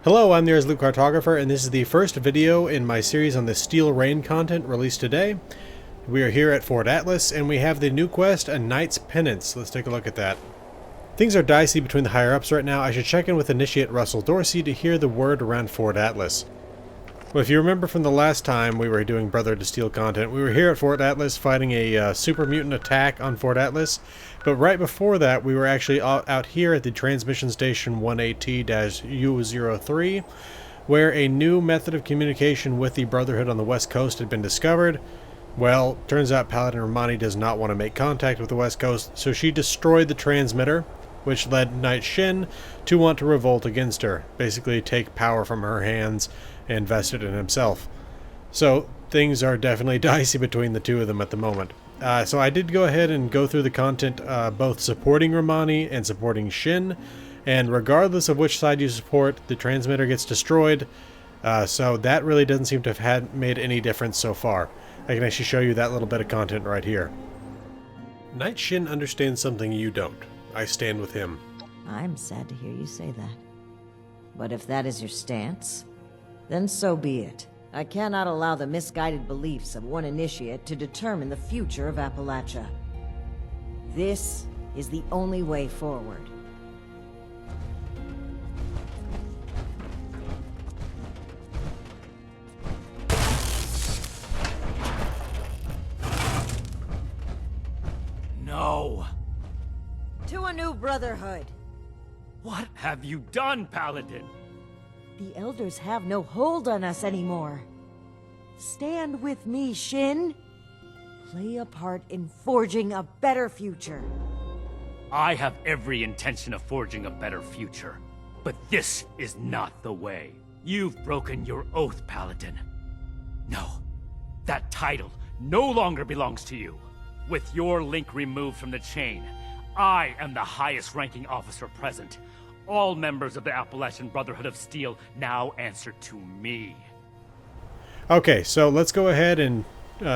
Hello, I'm the Luke Cartographer, and this is the first video in my series on the Steel Rain content released today. We are here at Fort Atlas, and we have the new quest, A Knight's Penance. Let's take a look at that. Things are dicey between the higher-ups right now. I should check in with Initiate Russell Dorsey to hear the word around Fort Atlas. Well, if you remember from the last time we were doing Brother to Steel content, we were here at Fort Atlas fighting a Super Mutant attack on Fort Atlas, but right before that we were actually out here at the Transmission Station 1AT-U03, where a new method of communication with the Brotherhood on the West Coast had been discovered. Well, turns out Paladin Romani does not want to make contact with the West Coast, so she destroyed the transmitter, which led Knight Shin to want to revolt against her, basically take power from her hands and vest it in himself. So things are definitely dicey between the two of them at the moment. So I did go ahead and go through the content both supporting Romani and supporting Shin, and regardless of which side you support, the transmitter gets destroyed, so that really doesn't seem to have made any difference so far. I can actually show you that little bit of content right here. Knight Shin understands something you don't. I stand with him. I'm sad to hear you say that. But if that is your stance, then so be it. I cannot allow the misguided beliefs of one initiate to determine the future of Appalachia. This is the only way forward. No! To a new brotherhood! What have you done, Paladin? The Elders have no hold on us anymore. Stand with me, Shin. Play a part in forging a better future. I have every intention of forging a better future. But this is not the way. You've broken your oath, Paladin. No, that title no longer belongs to you. With your link removed from the chain, I am the highest ranking officer present. All members of the Appalachian Brotherhood of Steel now answer to me. Okay, so let's go ahead and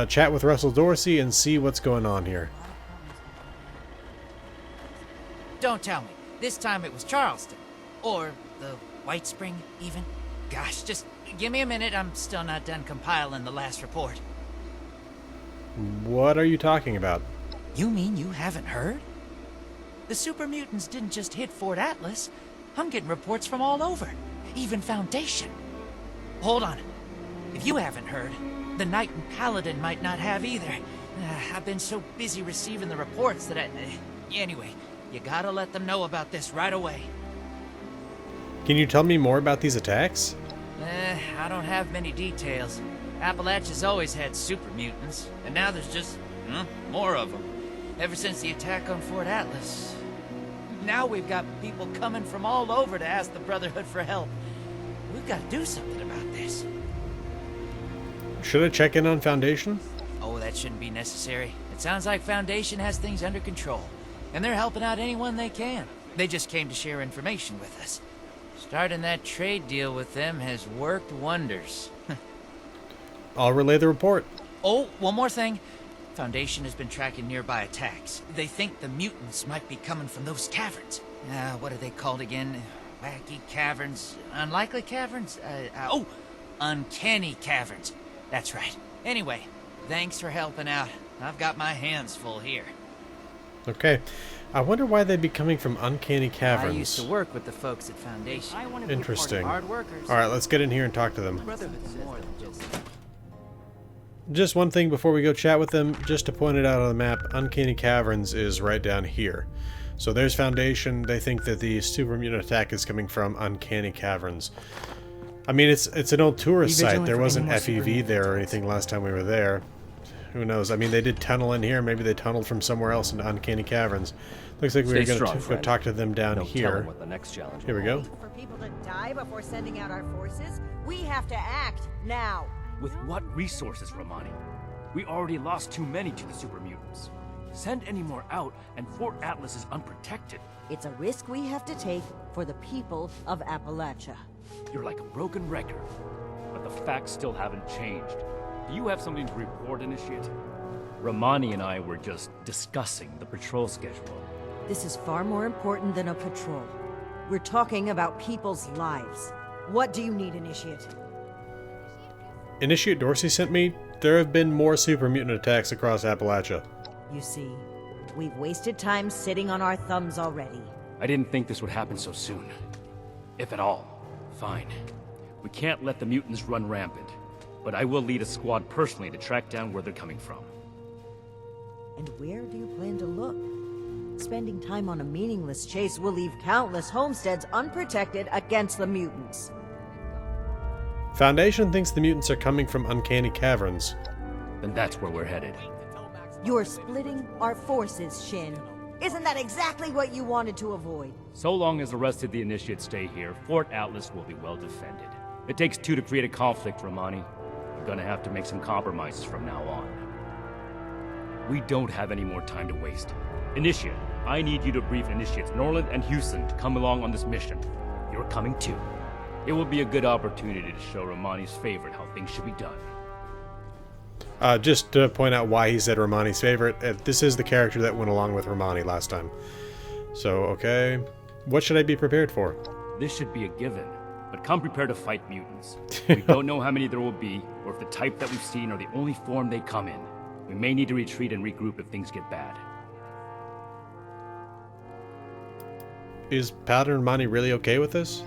chat with Russell Dorsey and see what's going on here. Don't tell me. This time it was Charleston. Or the White Spring, even. Gosh, just give me a minute. I'm still not done compiling the last report. What are you talking about? You mean you haven't heard? The Super Mutants didn't just hit Fort Atlas. I'm getting reports from all over. Even Foundation. Hold on. If you haven't heard, the Knight and Paladin might not have either. I've been so busy receiving the reports that anyway, you gotta let them know about this right away. Can you tell me more about these attacks? I don't have many details. Appalachia's always had Super Mutants, and now there's just, more of them. Ever since the attack on Fort Atlas. Now we've got people coming from all over to ask the Brotherhood for help. We've got to do something about this. Should I check in on Foundation? Oh, that shouldn't be necessary. It sounds like Foundation has things under control, and they're helping out anyone they can. They just came to share information with us. Starting that trade deal with them has worked wonders. I'll relay the report. Oh, one more thing. Foundation has been tracking nearby attacks. They think the mutants might be coming from those caverns. What are they called again? Wacky caverns? Unlikely caverns? Uncanny caverns. That's right. Anyway, thanks for helping out. I've got my hands full here. Okay. I wonder why they'd be coming from Uncanny Caverns. I used to work with the folks at Foundation. Interesting. Hard workers. Alright, let's get in here and talk to them. Brotherhood's more than just... Just one thing before we go chat with them, just to point it out on the map, Uncanny Caverns is right down here. So there's Foundation. They think that the Super Mutant attack is coming from Uncanny Caverns. I mean, it's an old tourist site. There wasn't FEV there or anything last time we were there. Who knows? I mean, they did tunnel in here. Maybe they tunneled from somewhere else into Uncanny Caverns. Looks like we're going to go talk to them down here. Here we go. For people to die before sending out our forces, we have to act now. With what resources, Romani? We already lost too many to the Super Mutants. Send any more out, and Fort Atlas is unprotected. It's a risk we have to take for the people of Appalachia. You're like a broken record, but the facts still haven't changed. Do you have something to report, Initiate? Romani and I were just discussing the patrol schedule. This is far more important than a patrol. We're talking about people's lives. What do you need, Initiate? Initiate Dorsey sent me. There have been more super mutant attacks across Appalachia. You see, we've wasted time sitting on our thumbs already. I didn't think this would happen so soon. If at all. Fine. We can't let the mutants run rampant. But I will lead a squad personally to track down where they're coming from. And where do you plan to look? Spending time on a meaningless chase will leave countless homesteads unprotected against the mutants. Foundation thinks the mutants are coming from Uncanny Caverns. Then that's where we're headed. You're splitting our forces, Shin. Isn't that exactly what you wanted to avoid? So long as the rest of the Initiates stay here, Fort Atlas will be well defended. It takes two to create a conflict, Romani. We're gonna have to make some compromises from now on. We don't have any more time to waste. Initiate, I need you to brief Initiates Norland and Houston to come along on this mission. You're coming too. It will be a good opportunity to show Romani's favorite how things should be done. Just to point out why he said Romani's favorite, this is the character that went along with Romani last time. So, okay. What should I be prepared for? This should be a given, but come prepared to fight mutants. We don't know how many there will be, or if the type that we've seen are the only form they come in. We may need to retreat and regroup if things get bad. Is Paladin Romani really okay with this?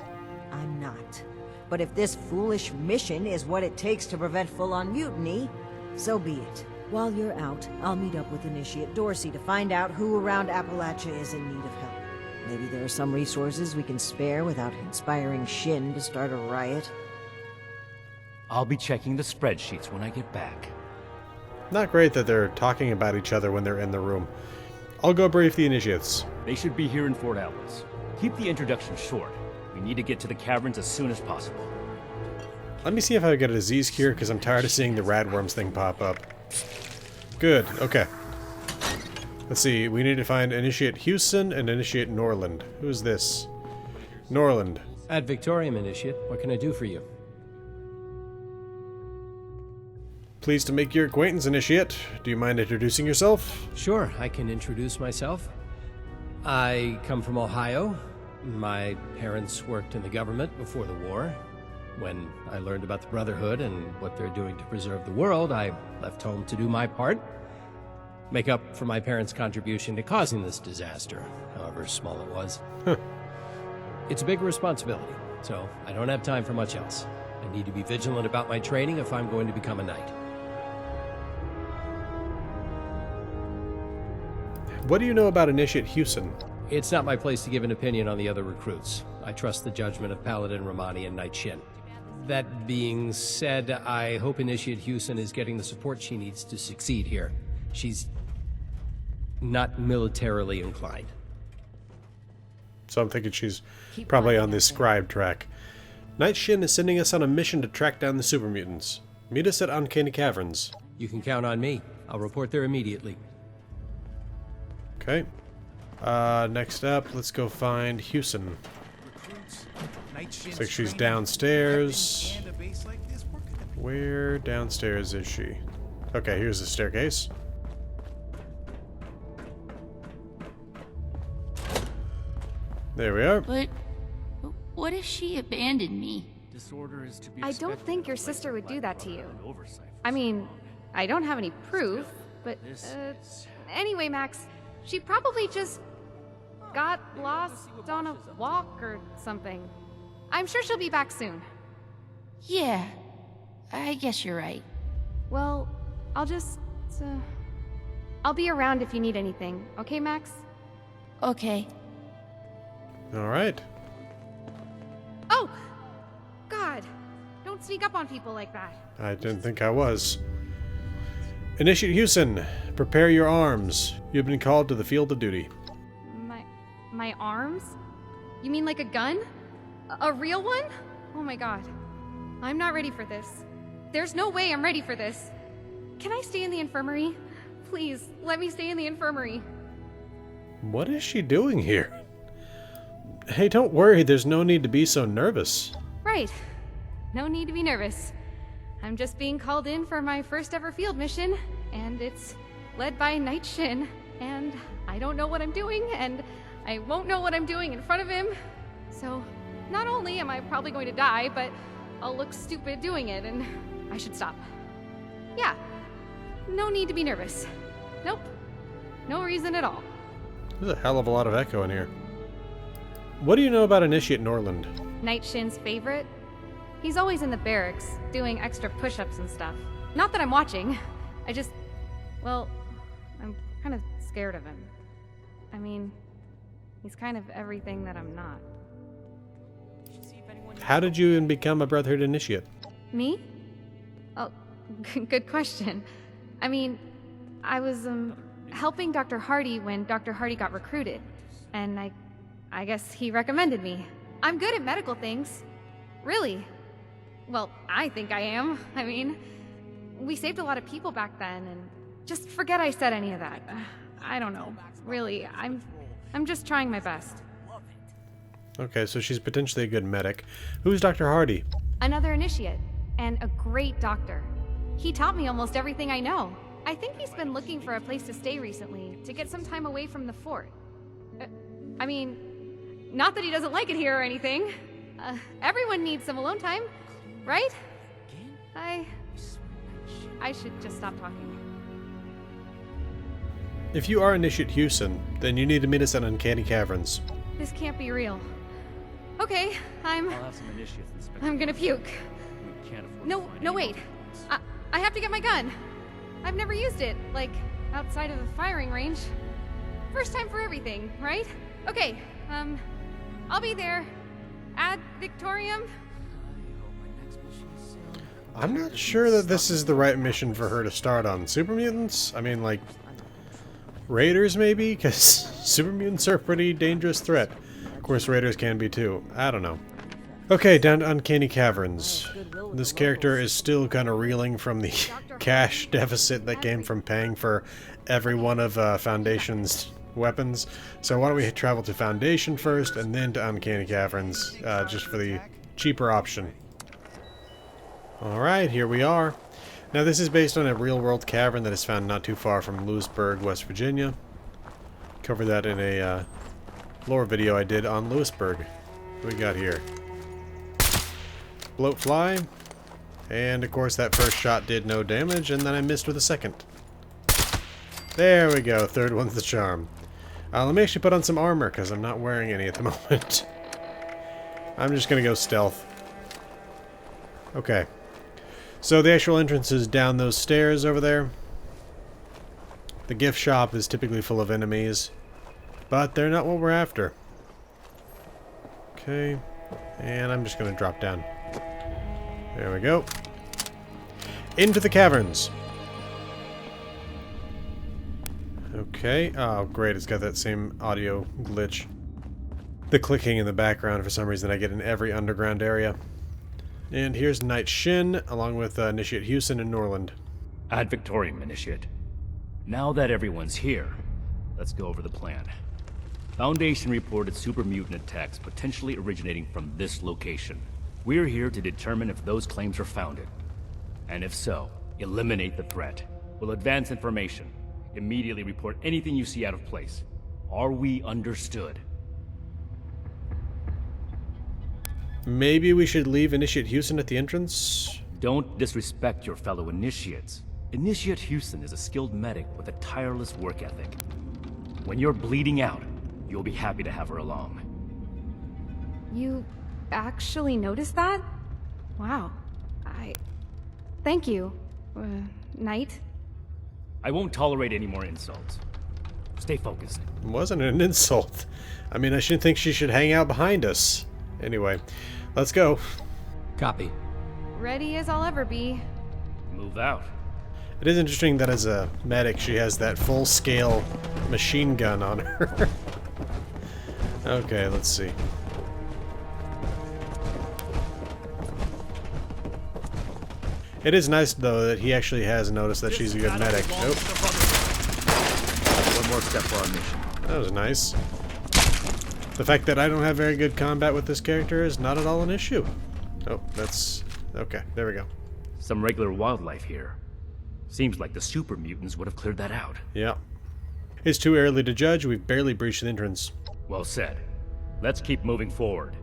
I'm not. But if this foolish mission is what it takes to prevent full-on mutiny, so be it. While you're out, I'll meet up with Initiate Dorsey to find out who around Appalachia is in need of help. Maybe there are some resources we can spare without inspiring Shin to start a riot. I'll be checking the spreadsheets when I get back. Not great that they're talking about each other when they're in the room. I'll go brief the Initiates. They should be here in Fort Atlas. Keep the introduction short. We need to get to the caverns as soon as possible. Let me see if I get a disease cure, because I'm tired of seeing the radworms thing pop up. Good, okay. Let's see, we need to find Initiate Houston and Initiate Norland. Who's this? Norland. Ad Victorium, Initiate. What can I do for you? Pleased to make your acquaintance, Initiate. Do you mind introducing yourself? Sure, I can introduce myself. I come from Ohio. My parents worked in the government before the war. When I learned about the Brotherhood and what they're doing to preserve the world, I left home to do my part. Make up for my parents' contribution to causing this disaster, however small it was. It's a big responsibility, so I don't have time for much else. I need to be vigilant about my training if I'm going to become a knight. What do you know about Initiate Houston? It's not my place to give an opinion on the other recruits. I trust the judgment of Paladin Romani and Knight Shin. That being said, I hope Initiate Houston is getting the support she needs to succeed here. She's not militarily inclined. So I'm thinking she's probably on this scribe track. Knight Shin is sending us on a mission to track down the super mutants. Meet us at Uncanny Caverns. You can count on me. I'll report there immediately. Okay. Next up, let's go find Houston. Looks like she's downstairs. Where downstairs is she? Okay, here's the staircase. There we are. But what if she abandoned me? Disorder is to be I don't think your sister would do that to you. I mean, I don't have any proof, but, anyway, Max, she probably just got lost on a walk or something. I'm sure she'll be back soon. Yeah, I guess you're right. Well, I'll be around if you need anything, okay, Max? Okay. All right. Oh! God! Don't sneak up on people like that. I didn't think I was. Initiate Houston, prepare your arms. You've been called to the field of duty. My arms? You mean like a gun? A real one? Oh my god. I'm not ready for this. There's no way I'm ready for this. Can I stay in the infirmary? Please, let me stay in the infirmary. What is she doing here? Hey, don't worry, there's no need to be so nervous. Right. No need to be nervous. I'm just being called in for my first ever field mission, and it's led by Knight Shin, and I don't know what I'm doing, and I won't know what I'm doing in front of him, so not only am I probably going to die, but I'll look stupid doing it, and I should stop. Yeah, no need to be nervous. Nope, no reason at all. There's a hell of a lot of echo in here. What do you know about Initiate Norland? Night Shin's favorite? He's always in the barracks, doing extra push-ups and stuff. Not that I'm watching. I just... well, I'm kind of scared of him. I mean, he's kind of everything that I'm not. How did you even become a Brotherhood Initiate? Me? Oh, good question. I mean, I was, helping Dr. Hardy when Dr. Hardy got recruited. And I guess he recommended me. I'm good at medical things. Really. Well, I think I am. I mean, we saved a lot of people back then, and just forget I said any of that. I don't know. Really, I'm just trying my best. Okay, so she's potentially a good medic. Who's Dr. Hardy? Another initiate, and a great doctor. He taught me almost everything I know. I think he's been looking for a place to stay recently, to get some time away from the fort. I mean, not that he doesn't like it here or anything. Everyone needs some alone time, right? I should just stop talking. If you are Initiate Houston, then you need to meet us at Uncanny Caverns. This can't be real. Okay, I'll have some initiates inspect. I'm gonna puke. We can't afford to No, find no, any wait. more ones. I have to get my gun. I've never used it, like, outside of the firing range. First time for everything, right? Okay, I'll be there. Ad Victorium? I'm not sure that this is the right mission for her to start on. Super Mutants? I mean, like, Raiders maybe? Because Super Mutants are a pretty dangerous threat. Of course, Raiders can be too. I don't know. Okay, down to Uncanny Caverns. This character is still kind of reeling from the cash deficit that came from paying for every one of Foundation's weapons. So why don't we travel to Foundation first, and then to Uncanny Caverns, just for the cheaper option. Alright, here we are. Now this is based on a real-world cavern that is found not too far from Lewisburg, West Virginia. Covered that in a lore video I did on Lewisburg. What we got here? Bloat fly. And of course that first shot did no damage, and then I missed with a second. There we go, third one's the charm. Let me actually put on some armor, because I'm not wearing any at the moment. I'm just going to go stealth. Okay. So the actual entrance is down those stairs over there. The gift shop is typically full of enemies, but they're not what we're after. Okay. And I'm just going to drop down. There we go. Into the caverns. Okay. Oh, great. It's got that same audio glitch. The clicking in the background for some reason I get in every underground area. And here's Night Shin, along with Initiate Houston and Norland. Ad Victorium, Initiate. Now that everyone's here, let's go over the plan. Foundation reported super mutant attacks potentially originating from this location. We're here to determine if those claims are founded. And if so, eliminate the threat. We'll advance information. Immediately report anything you see out of place. Are we understood? Maybe we should leave Initiate Houston at the entrance? Don't disrespect your fellow initiates. Initiate Houston is a skilled medic with a tireless work ethic. When you're bleeding out, you'll be happy to have her along. You actually noticed that? Wow. Thank you, Knight. I won't tolerate any more insults. Stay focused. It wasn't an insult. I mean, I shouldn't think she should hang out behind us. Anyway, let's go. Copy. Ready as I'll ever be. Move out. It is interesting that as a medic, she has that full-scale machine gun on her. Okay, let's see. It is nice, though, that he actually has noticed that she's a good medic. Nope. One more step for our mission. That was nice. The fact that I don't have very good combat with this character is not at all an issue. Oh, that's... okay, there we go. Some regular wildlife here. Seems like the super mutants would have cleared that out. Yeah. It's too early to judge. We've barely breached the entrance. Well said. Let's keep moving forward.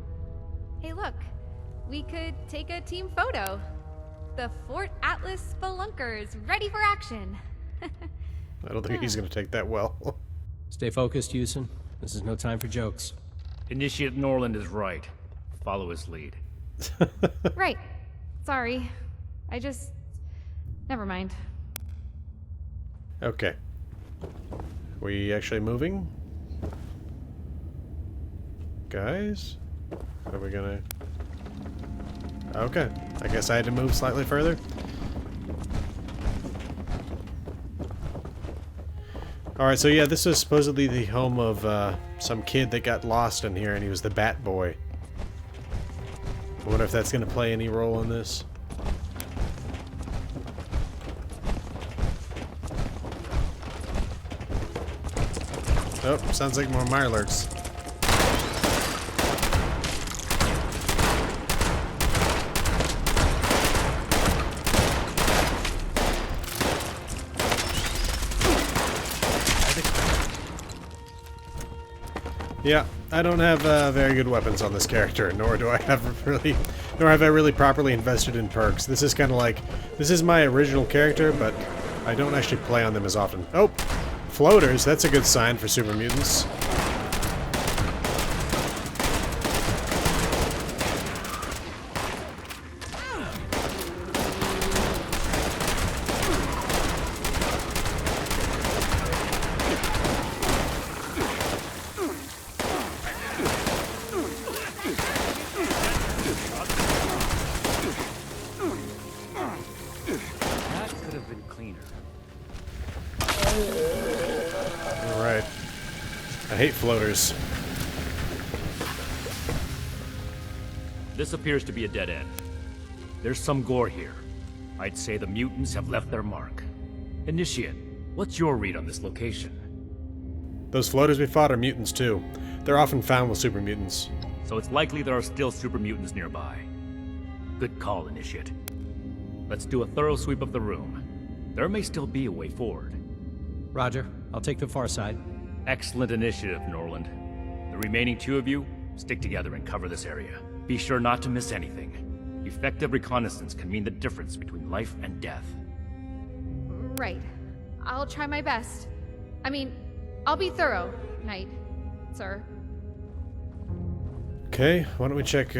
Hey, look. We could take a team photo. The Fort Atlas Spelunkers, ready for action. I don't think he's going to take that well. Stay focused, Houston. This is no time for jokes. Initiate Norland is right. Follow his lead. Right. Sorry. Never mind. Okay. We actually moving? Guys? Are we gonna... Okay. I guess I had to move slightly further. Alright, so yeah, this is supposedly the home of some kid that got lost in here, and he was the Bat Boy. I wonder if that's going to play any role in this. Oh, sounds like more Mirelurks. Yeah, I don't have very good weapons on this character, nor have I really properly invested in perks. This is kind of like, this is my original character, but I don't actually play on them as often. Oh, floaters, that's a good sign for Super Mutants. Alright. I hate floaters. This appears to be a dead end. There's some gore here. I'd say the mutants have left their mark. Initiate, what's your read on this location? Those floaters we fought are mutants too. They're often found with super mutants. So it's likely there are still super mutants nearby. Good call, Initiate. Let's do a thorough sweep of the room. There may still be a way forward. Roger. I'll take the far side. Excellent initiative, Norland. The remaining two of you, stick together and cover this area. Be sure not to miss anything. Effective reconnaissance can mean the difference between life and death. Right. I'll try my best. I mean, I'll be thorough, Knight, sir. Okay, why don't we check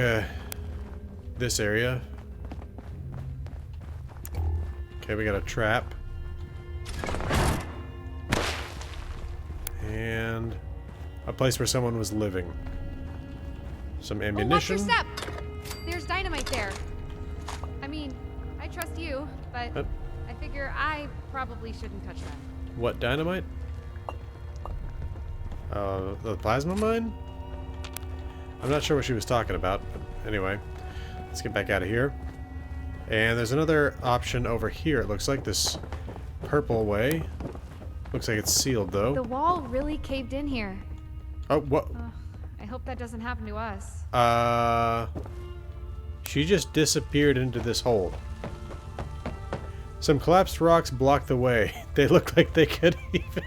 this area. Okay, we got a trap. And a place where someone was living. Some ammunition. Oh, watch your step! There's dynamite there. I mean, I trust you, but I figure I probably shouldn't touch that. What, dynamite? The plasma mine? I'm not sure what she was talking about, but anyway. Let's get back out of here. And there's another option over here. It looks like this purple way. Looks like it's sealed, though. The wall really caved in here. Oh, what? I hope that doesn't happen to us. She just disappeared into this hole. Some collapsed rocks block the way. They look like they could even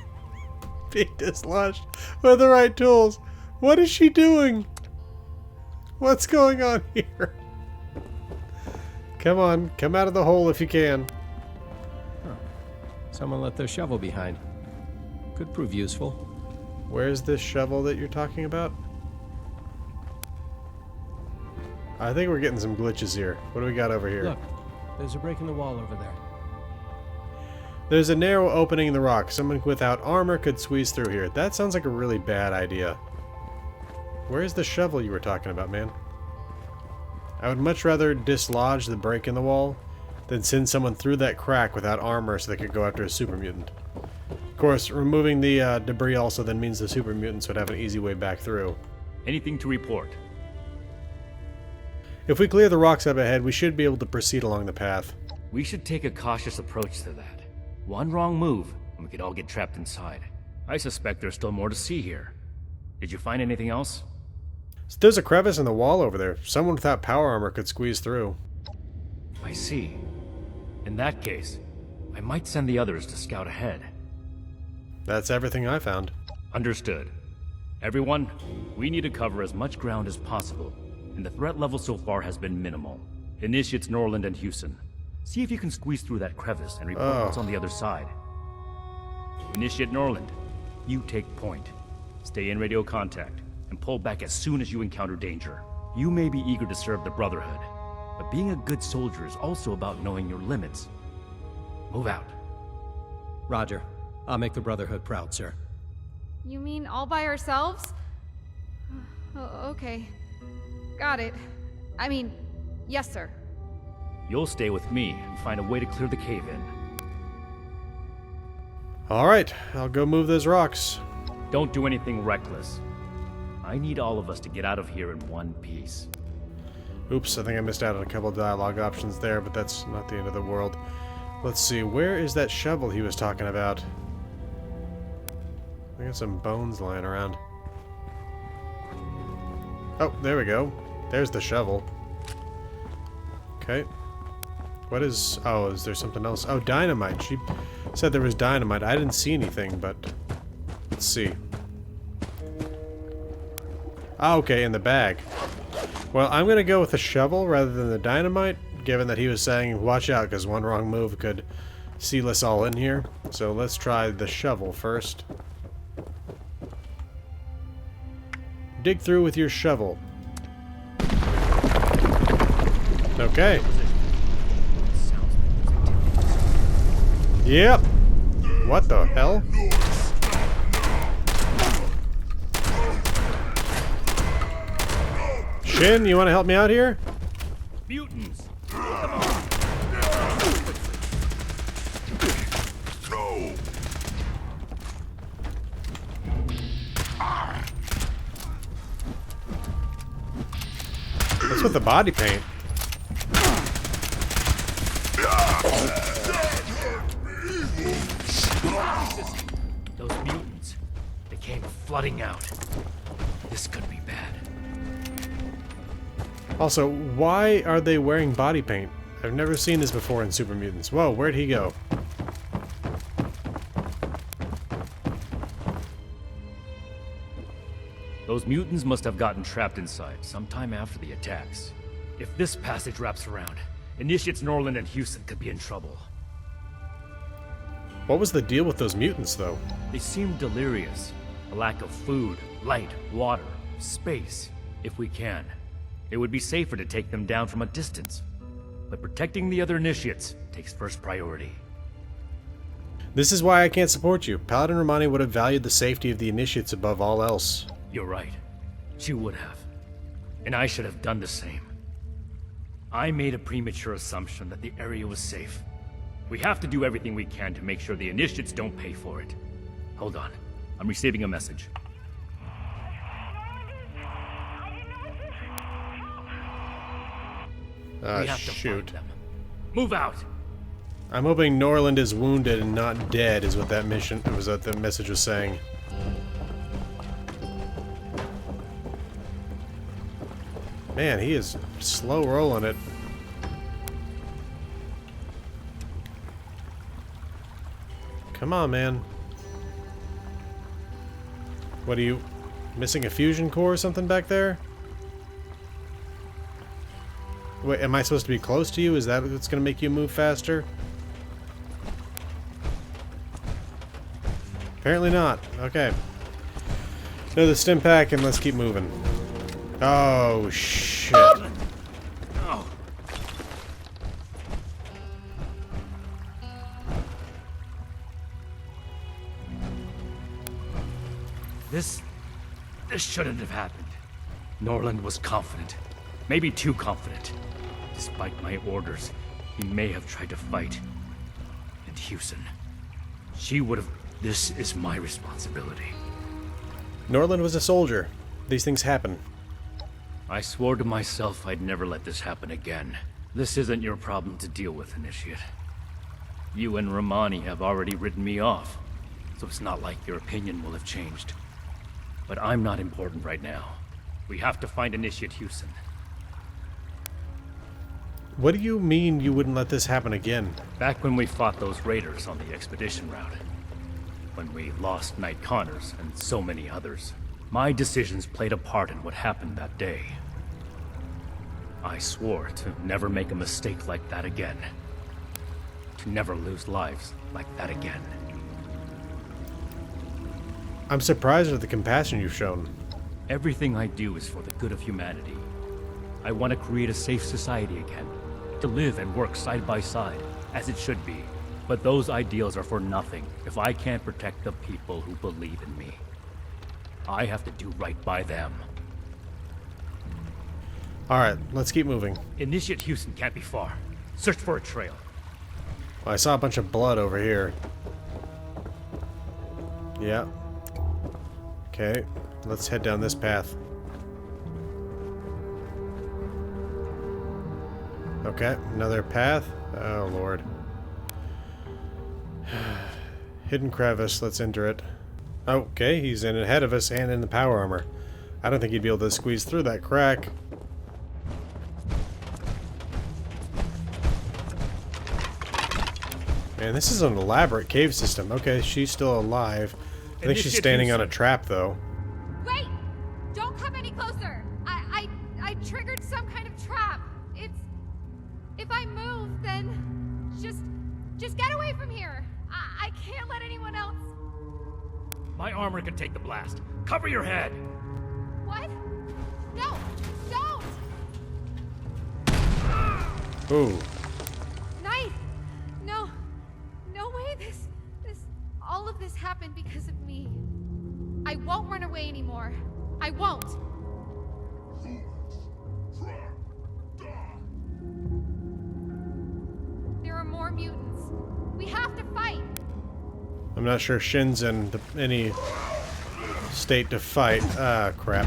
be dislodged with the right tools. What is she doing? What's going on here? Come on, come out of the hole if you can. Huh. Someone left their shovel behind. Could prove useful. Where's this shovel that you're talking about? I think we're getting some glitches here. What do we got over here? Look, there's a break in the wall over there. There's a narrow opening in the rock. Someone without armor could squeeze through here. That sounds like a really bad idea. Where's the shovel you were talking about, man? I would much rather dislodge the break in the wall than send someone through that crack without armor so they could go after a super mutant. Of course, removing the debris also then means the super mutants would have an easy way back through. Anything to report? If we clear the rocks up ahead, we should be able to proceed along the path. We should take a cautious approach to that. One wrong move, and we could all get trapped inside. I suspect there's still more to see here. Did you find anything else? There's a crevice in the wall over there. Someone without power armor could squeeze through. I see. In that case, I might send the others to scout ahead. That's everything I found. Understood. Everyone, we need to cover as much ground as possible. and the threat level so far has been minimal. Initiates Norland and Houston. See if you can squeeze through that crevice and report what's on the other side. Initiate Norland, you take point. Stay in radio contact, and pull back as soon as you encounter danger. You may be eager to serve the Brotherhood, but being a good soldier is also about knowing your limits. Move out. Roger. I'll make the Brotherhood proud, sir. You mean all by ourselves? Oh, okay. Got it. I mean, yes, sir. You'll stay with me and find a way to clear the cave in. Alright, I'll go move those rocks. Don't do anything reckless. I need all of us to get out of here in one piece. Oops, I think I missed out on a couple of dialogue options there, but that's not the end of the world. Let's see, where is that shovel he was talking about? I got some bones lying around. Oh, there we go. There's the shovel. Okay. What is... Oh, is there something else? Oh, dynamite. She said there was dynamite. I didn't see anything, but... Let's see. Ah, okay, in the bag. Well, I'm gonna go with the shovel rather than the dynamite, given that he was saying, watch out, because one wrong move could seal us all in here. So let's try the shovel first. Dig through with your shovel. Okay. Yep. What the hell? Shin, you want to help me out here? Mutants! What's with the body paint? Those mutants, they came flooding out. This could be bad. Also, why are they wearing body paint? I've never seen this before in Super Mutants. Whoa, where'd he go? Those mutants must have gotten trapped inside sometime after the attacks. If this passage wraps around, Initiates Norland and Houston could be in trouble. What was the deal with those mutants, though? They seemed delirious. A lack of food, light, water, space. If we can, it would be safer to take them down from a distance. But protecting the other initiates takes first priority. This is why I can't support you. Paladin Romani would have valued the safety of the initiates above all else. You're right. She would have. And I should have done the same. I made a premature assumption that the area was safe. We have to do everything we can to make sure the initiates don't pay for it. Hold on. I'm receiving a message. We have to shoot. find them. Move out! I'm hoping Norland is wounded and not dead, is what that mission was. What the message was saying. Man, he is slow rolling it. Come on, man. What are you missing? A fusion core or something back there? Wait, am I supposed to be close to you? Is that what's going to make you move faster? Apparently not. Okay. Another stim pack and let's keep moving. Oh, shit. Oh. This shouldn't have happened. Norland was confident. Maybe too confident. Despite my orders, he may have tried to fight. And Houston. She would have... This is my responsibility. Norland was a soldier. These things happen. I swore to myself I'd never let this happen again. This isn't your problem to deal with, Initiate. You and Romani have already written me off, so it's not like your opinion will have changed. But I'm not important right now. We have to find Initiate Houston. What do you mean you wouldn't let this happen again? Back when we fought those raiders on the expedition route. When we lost Knight Connors and so many others. My decisions played a part in what happened that day. I swore to never make a mistake like that again. To never lose lives like that again. I'm surprised at the compassion you've shown. Everything I do is for the good of humanity. I want to create a safe society again, to live and work side by side, as it should be. But those ideals are for nothing if I can't protect the people who believe in me. I have to do right by them. Alright, let's keep moving. Initiate Houston can't be far. Search for a trail. Well, I saw a bunch of blood over here. Yeah. Okay, let's head down this path. Okay, another path. Oh, Lord. Hidden crevice, let's enter it. Okay, he's in ahead of us and in the power armor. I don't think he'd be able to squeeze through that crack. Man, this is an elaborate cave system. Okay, she's still alive. I think she's standing on a trap, though. Wait! Don't come any closer! I triggered some kind of trap. It's... If I move, then... Just get away from here! I can't let anyone else... My armor can take the blast. Cover your head! What? No! Don't! Ooh. Knife! No. No way all of this happened because of me. I won't run away anymore. I won't. There are more mutants. We have to fight. I'm not sure Shin's in any state to fight. Ah, crap.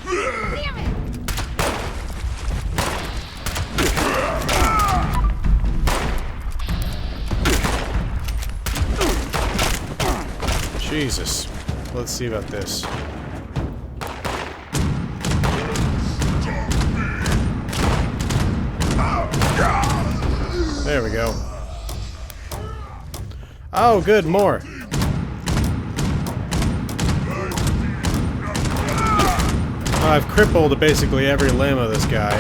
Damn it! Jesus. Let's see about this. There we go. Oh, good, more. Oh, I've crippled basically every limb of this guy.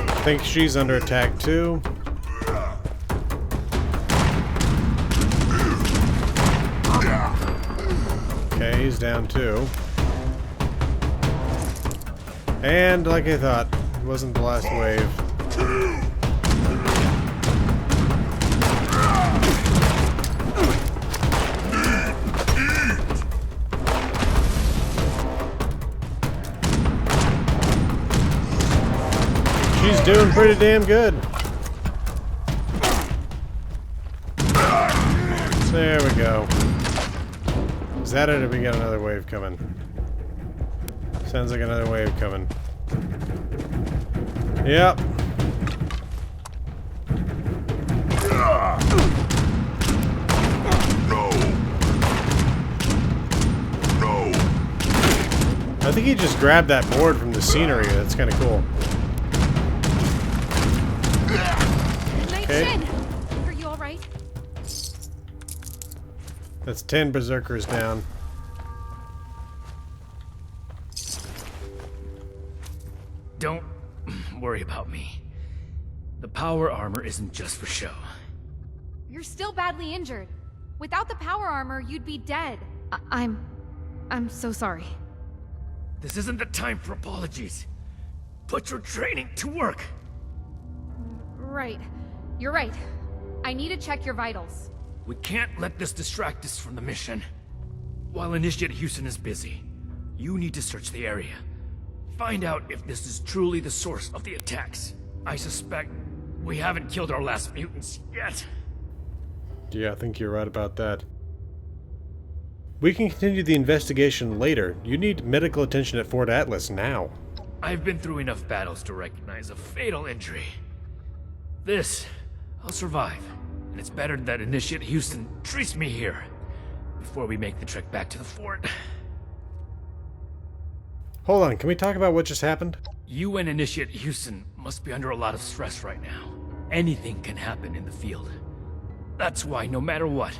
I think she's under attack too. Okay, he's down too. And like I thought, it wasn't the last wave. She's doing pretty damn good. There we go. Is that it, or we got another wave coming? Sounds like another wave coming. Yep. I think he just grabbed that board from the scenery. That's kind of cool. Okay. Are you all right? That's 10 berserkers down. Don't worry about me. The power armor isn't just for show. You're still badly injured. Without the power armor, you'd be dead. I'm so sorry. This isn't the time for apologies. Put your training to work. Right. You're right. I need to check your vitals. We can't let this distract us from the mission. While Initiate Houston is busy, you need to search the area. Find out if this is truly the source of the attacks. I suspect we haven't killed our last mutants yet. Yeah, I think you're right about that. We can continue the investigation later. You need medical attention at Fort Atlas now. I've been through enough battles to recognize a fatal injury. This, I'll survive. And it's better that Initiate Houston treats me here before we make the trek back to the fort. Hold on, can we talk about what just happened? You and Initiate Houston must be under a lot of stress right now. Anything can happen in the field. That's why, no matter what,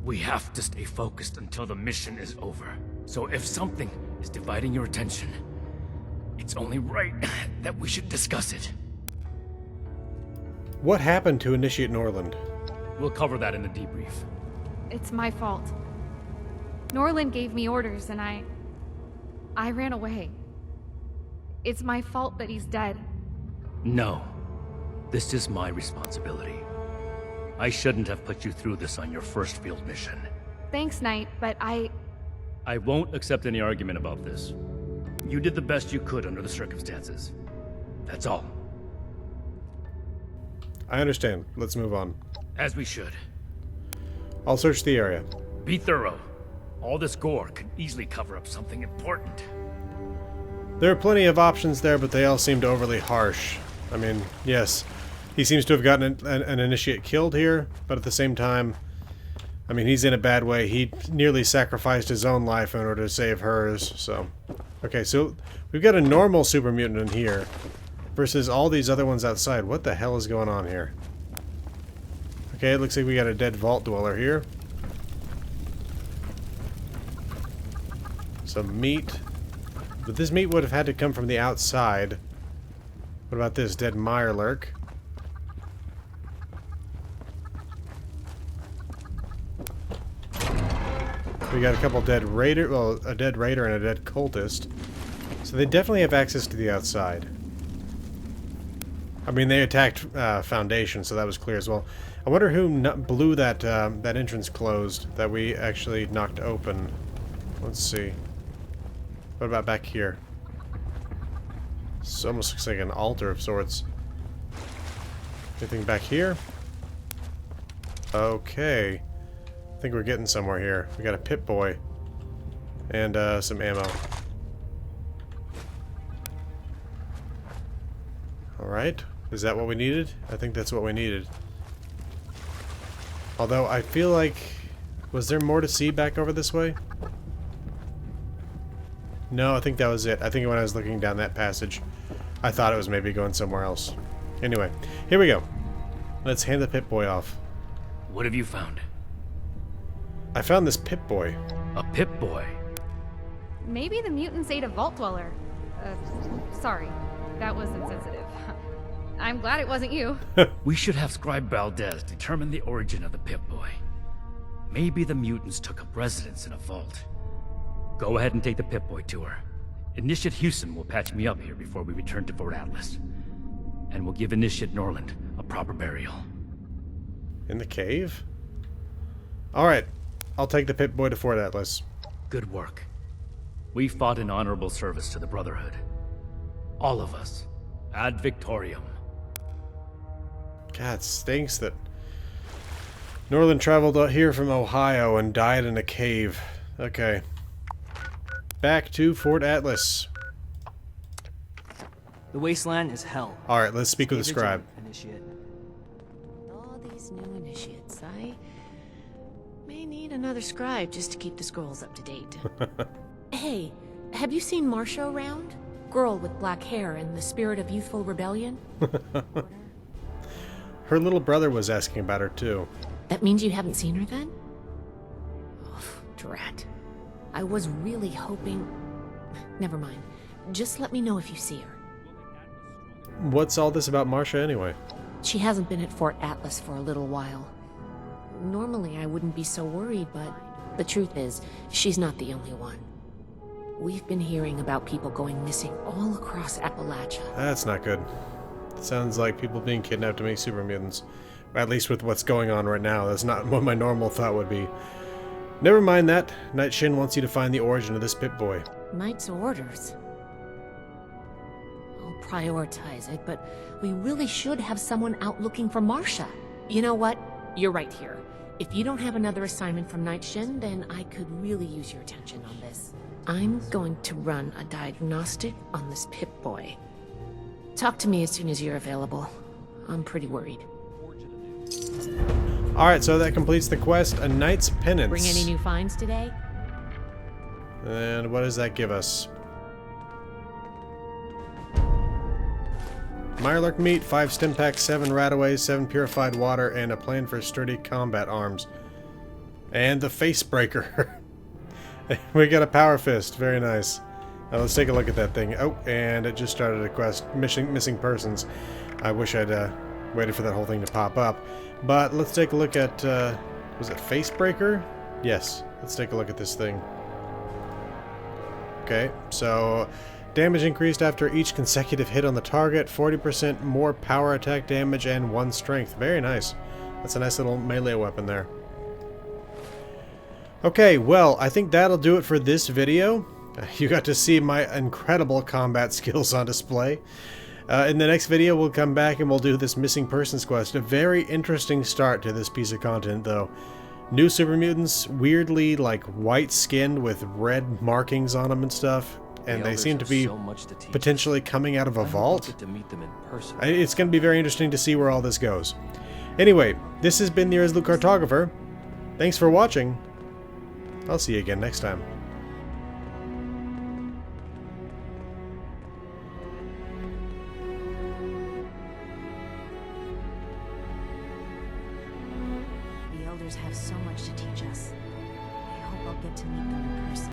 we have to stay focused until the mission is over. So if something is dividing your attention, it's only right that we should discuss it. What happened to Initiate Norland? We'll cover that in the debrief. It's my fault. Norland gave me orders and I ran away. It's my fault that he's dead. No. This is my responsibility. I shouldn't have put you through this on your first field mission. Thanks, Knight, but I won't accept any argument about this. You did the best you could under the circumstances. That's all. I understand. Let's move on. As we should. I'll search the area. Be thorough. All this gore could easily cover up something important. There are plenty of options there, but they all seemed overly harsh. I mean, yes, he seems to have gotten an initiate killed here, but at the same time, I mean, he's in a bad way. He nearly sacrificed his own life in order to save hers, so... Okay, so we've got a normal super mutant in here versus all these other ones outside. What the hell is going on here? Okay, it looks like we got a dead vault dweller here. Some meat. But this meat would have had to come from the outside. What about this dead mirelurk? We got a couple dead raider, well, a dead raider and a dead cultist. So they definitely have access to the outside. I mean, they attacked Foundation, so that was clear as well. I wonder who blew that that entrance closed that we actually knocked open. Let's see. What about back here? This almost looks like an altar of sorts. Anything back here? Okay. I think we're getting somewhere here. We got a Pip-Boy. And some ammo. Alright. Is that what we needed? I think that's what we needed. Although, I feel like... Was there more to see back over this way? No, I think that was it. I think when I was looking down that passage, I thought it was maybe going somewhere else. Anyway, here we go. Let's hand the Pip-Boy off. What have you found? I found this Pip-Boy. A Pip-Boy? maybe the mutants ate a vault dweller. Sorry. That was insensitive. I'm glad it wasn't you. We should have Scribe Valdez determine the origin of the Pip-Boy. Maybe the mutants took up residence in a vault. Go ahead and take the Pip-Boy tour. Initiate Houston will patch me up here before we return to Fort Atlas. And we'll give Initiate Norland a proper burial. In the cave? Alright. I'll take the Pip-Boy to Fort Atlas. Good work. We fought in honorable service to the Brotherhood. All of us. Ad Victoriam. God, it stinks that Norland traveled out here from Ohio and died in a cave. Okay. Back to Fort Atlas. The wasteland is hell. Alright, let's speak with the Stay scribe. vigilant, Initiate. All these new initiates, I may need another scribe just to keep the scrolls up to date. Hey, have you seen Marcia around? Girl with black hair and the spirit of youthful rebellion? Her little brother was asking about her too. That means you haven't seen her then? Oh, drat. I was really hoping... Never mind. Just let me know if you see her. What's all this about Marcia anyway? She hasn't been at Fort Atlas for a little while. Normally I wouldn't be so worried, but the truth is, she's not the only one. We've been hearing about people going missing all across Appalachia. That's not good. Sounds like people being kidnapped to make super mutants. At least with what's going on right now, that's not what my normal thought would be. Never mind that. Night Shin wants you to find the origin of this Pip-Boy. Knight's orders. I'll prioritize it, but we really should have someone out looking for Marcia. You know what? You're right here. If you don't have another assignment from Night Shin, then I could really use your attention on this. I'm going to run a diagnostic on this Pip-Boy. Talk to me as soon as you're available. I'm pretty worried. Alright, so that completes the quest, A Knight's Penance. Bring any new finds today? And what does that give us? Mirelurk meat, 5 stim packs, 7 rataways, 7 purified water, and a plan for sturdy combat arms. And the face breaker. We got a power fist. Very nice. Now let's take a look at that thing. Oh, and it just started a quest. Missing persons. I wish I'd waited for that whole thing to pop up. But let's take a look at... was it face breaker? Yes. Let's take a look at this thing. Okay, so... damage increased after each consecutive hit on the target, 40% more power attack damage, and 1 strength. Very nice. That's a nice little melee weapon there. Okay, well, I think that'll do it for this video. You got to see my incredible combat skills on display. In the next video, we'll come back and we'll do this missing persons quest. A very interesting start to this piece of content, though. New Super Mutants, weirdly, like, white-skinned with red markings on them and stuff. And they seem to be potentially coming out of a vault. It's going to be very interesting to see where all this goes. Anyway, this has been the Irresolute Cartographer. Thanks for watching. I'll see you again next time. The elders have so much to teach us. I hope I'll get to meet them in person.